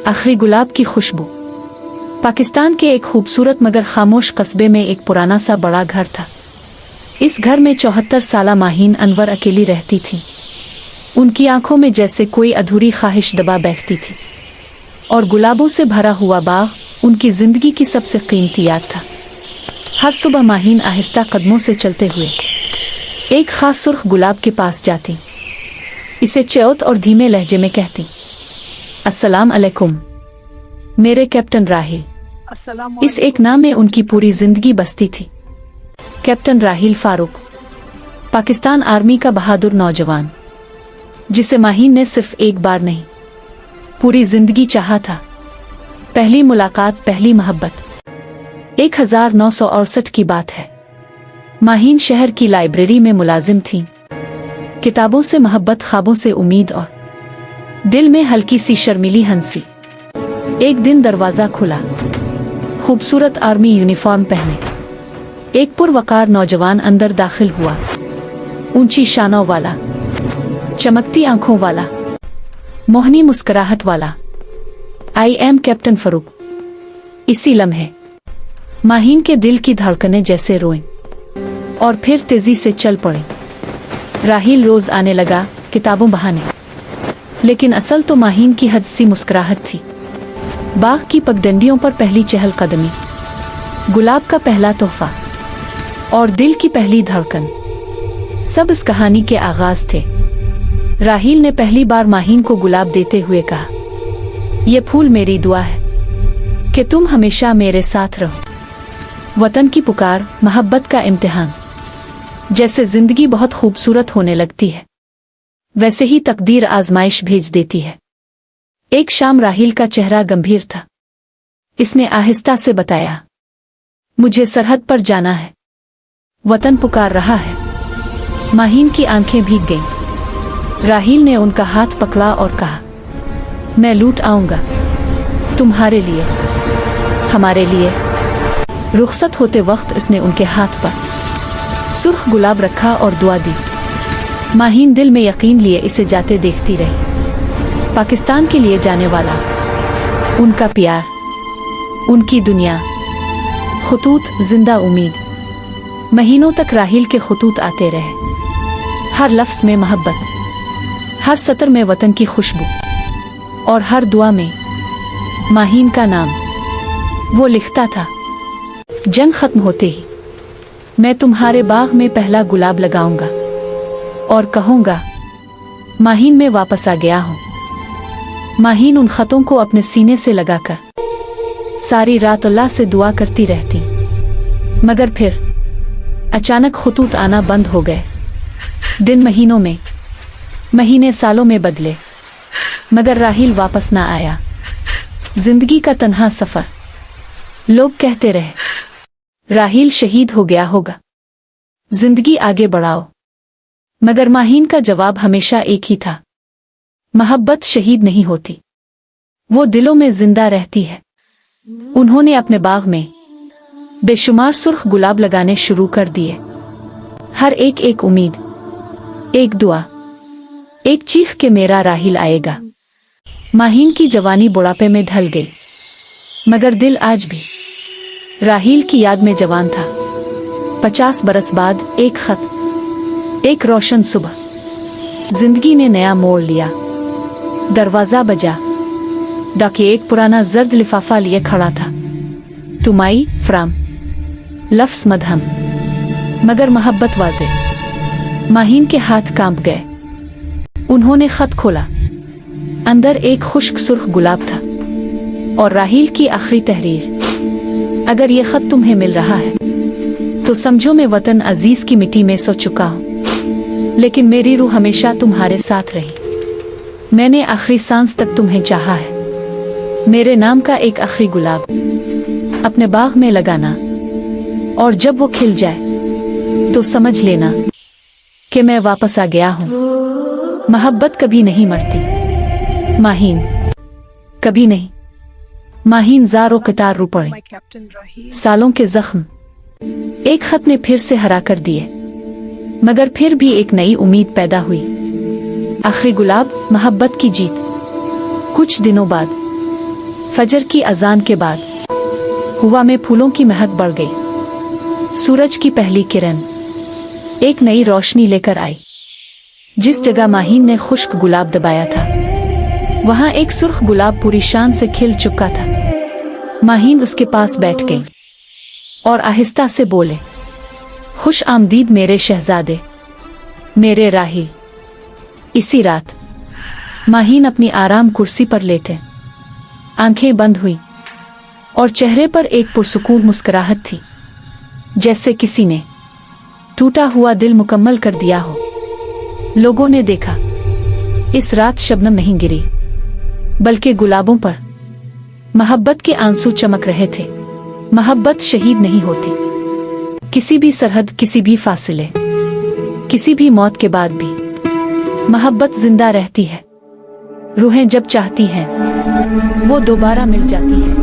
आखिरी गुलाब की खुशबू। पाकिस्तान के एक खूबसूरत मगर खामोश कस्बे में एक पुराना सा बड़ा घर था। इस घर में 74 साला माहीन अनवर अकेली रहती थी। उनकी आंखों में जैसे कोई अधूरी ख्वाहिश दबा बैठती थी, और गुलाबों से भरा हुआ बाग उनकी जिंदगी की सबसे कीमती याद था। हर सुबह माहीन आहिस्ता कदमों से चलते हुए एक खास सुर्ख गुलाब के पास जाती, इसे च्योत और धीमे लहजे में कहती, अस्सलाम अलैकुम मेरे कैप्टन राहिल। इस एक नाम में उनकी पूरी जिंदगी बसती थी। कैप्टन राहिल फारूक, पाकिस्तान आर्मी का बहादुर नौजवान, जिसे माहीन ने सिर्फ एक बार नहीं, पूरी जिंदगी चाहा था। पहली मुलाकात, पहली मोहब्बत 1968 की बात है। माहीन शहर की लाइब्रेरी में मुलाजिम थी। किताबों से मोहब्बत, ख्वाबों से उम्मीद और दिल में हल्की सी शर्मीली हंसी। एक दिन दरवाजा खुला। खूबसूरत आर्मी यूनिफॉर्म पहने एक पुरवकार नौजवान अंदर दाखिल हुआ। ऊंची शानों वाला, चमकती आंखों वाला, मोहनी मुस्कुराहट वाला। I am captain Farooq. इसी लम्हे माहीन के दिल की धड़कनें जैसे रोईं और फिर तेजी से चल पड़ी। राहिल रोज आने लगा, किताबों बहाने, लेकिन असल तो माहीन की हद सी मुस्कुराहट थी। बाग की पगडंडियों पर पहली चहलकदमी, गुलाब का पहला तोहफा और दिल की पहली धड़कन, सब इस कहानी के आगाज थे। राहिल ने पहली बार माहीन को गुलाब देते हुए कहा, ये फूल मेरी दुआ है कि तुम हमेशा मेरे साथ रहो। वतन की पुकार, मोहब्बत का इम्तिहान। जैसे जिंदगी बहुत खूबसूरत होने लगती है, वैसे ही तकदीर आजमाइश भेज देती है। एक शाम राहिल का चेहरा गंभीर था। इसने आहिस्ता से बताया, मुझे सरहद पर जाना है, वतन पुकार रहा है। माहीन की आंखें भीग गईं। राहिल ने उनका हाथ पकड़ा और कहा, मैं लौट आऊंगा, तुम्हारे लिए, हमारे लिए। रुखसत होते वक्त इसने उनके हाथ पर सुर्ख गुलाब रखा और दुआ दी। माहीन दिल में यकीन लिए इसे जाते देखती रही। पाकिस्तान के लिए जाने वाला उनका प्यार, उनकी दुनिया, खुतूत, जिंदा उम्मीद। महीनों तक राहिल के खुतूत आते रहे। हर लफ्ज में मोहब्बत, हर सतर में वतन की खुशबू, और हर दुआ में माहीन का नाम। वो लिखता था, जंग खत्म होते ही मैं तुम्हारे बाग में पहला गुलाब लगाऊंगा और कहूंगा, माहीन में वापस आ गया हूं। माहीन उन खतों को अपने सीने से लगाकर सारी रात अल्लाह से दुआ करती रहती, मगर फिर अचानक खुतूत आना बंद हो गए। दिन महीनों में, महीने सालों में बदले, मगर राहिल वापस ना आया। जिंदगी का तन्हा सफर। लोग कहते रहे, राहिल शहीद हो गया होगा, जिंदगी आगे बढ़ाओ। मगर माहीन का जवाब हमेशा एक ही था, मोहब्बत शहीद नहीं होती, वो दिलों में जिंदा रहती है। उन्होंने अपने बाग में बेशुमार सुर्ख गुलाब लगाने शुरू कर दिए। हर एक उम्मीद, एक दुआ, एक चीख के मेरा राहिल आएगा। माहीन की जवानी बुढ़ापे में ढल गई, मगर दिल आज भी राहिल की याद में जवान था। 50 बरस बाद एक खत, एक रोशन सुबह। जिंदगी ने नया मोड़ लिया। दरवाजा बजा। डाकिया एक पुराना जर्द लिफाफा लिए खड़ा था। तुमाई फ्राम, लफ्ज मदहम, मगर मोहब्बत वाजे। माहीन के हाथ कांप गए। उन्होंने खत खोला। अंदर एक खुश्क सुर्ख गुलाब था और राहिल की आखिरी तहरीर, अगर ये खत तुम्हें मिल रहा है तो समझो मैं वतन अजीज की मिट्टी में सो चुका हूं, लेकिन मेरी रूह हमेशा तुम्हारे साथ रही। मैंने आखिरी सांस तक तुम्हें चाहा है। मेरे नाम का एक आखिरी गुलाब अपने बाग में लगाना, और जब वो खिल जाए तो समझ लेना कि मैं वापस आ गया हूं। मोहब्बत कभी नहीं मरती। माहीन, कभी नहीं। माहीन ज़ारो कतार रू पड़े। सालों के जख्म एक खत ने फिर से हरा कर दिए, मगर फिर भी एक नई उम्मीद पैदा हुई। आखिरी गुलाब, मोहब्बत की जीत। कुछ दिनों बाद फजर की अजान के बाद हवा में फूलों की महक बढ़ गई। सूरज की पहली किरण एक नई रोशनी लेकर आई। जिस जगह माहीन ने खुश्क गुलाब दबाया था, वहां एक सुर्ख गुलाब पूरी शान से खिल चुका था। माहीन उसके पास बैठ गई और आहिस्ता से बोले, खुश आमदीद मेरे शहजादे, मेरे राही। इसी रात माहीन अपनी आराम कुर्सी पर लेटे, आंखें बंद हुई और चेहरे पर एक पुरसुकून मुस्कुराहट थी, जैसे किसी ने टूटा हुआ दिल मुकम्मल कर दिया हो। लोगों ने देखा, इस रात शबनम नहीं गिरी, बल्कि गुलाबों पर मोहब्बत के आंसू चमक रहे थे। मोहब्बत शहीद नहीं होती। किसी भी सरहद, किसी भी फासले, किसी भी मौत के बाद भी मोहब्बत जिंदा रहती है। रूहें जब चाहती हैं, वो दोबारा मिल जाती हैं।